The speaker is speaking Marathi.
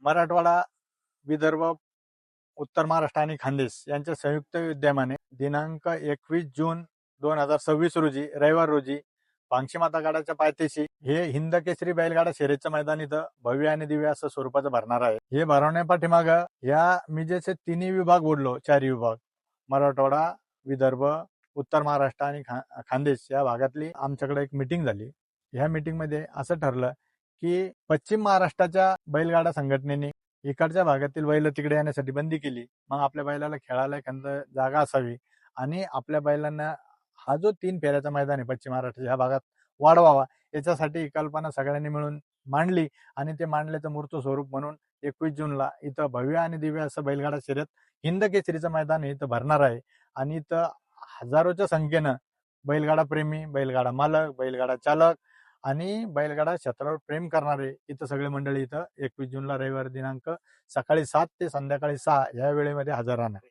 मराठवाडा, विदर्भ, उत्तर महाराष्ट्र आणि खानदेश यांच्या संयुक्त विद्यमाने दिनांक 21 जून 2026 रोजी रविवार रोजी पांगशीमाता गडाच्या पायथ्याशी हे हिंद केसरी बैलगाडा शर्यतचं मैदान इथं भव्य आणि दिव्य असं स्वरूपाचं भरणार आहे. हे भरवण्यापाठीमाग या मी जसे तिन्ही विभाग बोललो, चारही विभाग मराठवाडा, विदर्भ, उत्तर महाराष्ट्र आणि खानदेश या भागातली आमच्याकडे एक मीटिंग झाली. ह्या मीटिंग मध्ये असं ठरलं की पश्चिम महाराष्ट्राच्या बैलगाडा संघटनेने इकडच्या भागातील बैल तिकडे येण्यासाठी बंदी केली. मग आपल्या बैलाला खेळायला एखादं जागा असावी आणि आपल्या बैलांना हा जो 3 फेऱ्याचा मैदान आहे पश्चिम महाराष्ट्राच्या ह्या भागात वाढवावा, याच्यासाठी ही कल्पना सगळ्यांनी मिळून मांडली आणि ते मांडल्याचं मूर्त स्वरूप म्हणून 21 जूनला इथं भव्य आणि दिव्य असं बैलगाडा शर्यत हिंद केसरीचं मैदान इथं भरणार आहे. आणि इथं हजारोच्या संख्येनं बैलगाडा प्रेमी, बैलगाडा मालक, बैलगाडा चालक आणि बैलगाडा क्षेत्रावर प्रेम करणारे इथं सगळे मंडळी इथं 21 जूनला रविवार दिनांक सकाळी 7 ते संध्याकाळी 6 या वेळेमध्ये हजर राहणार आहे.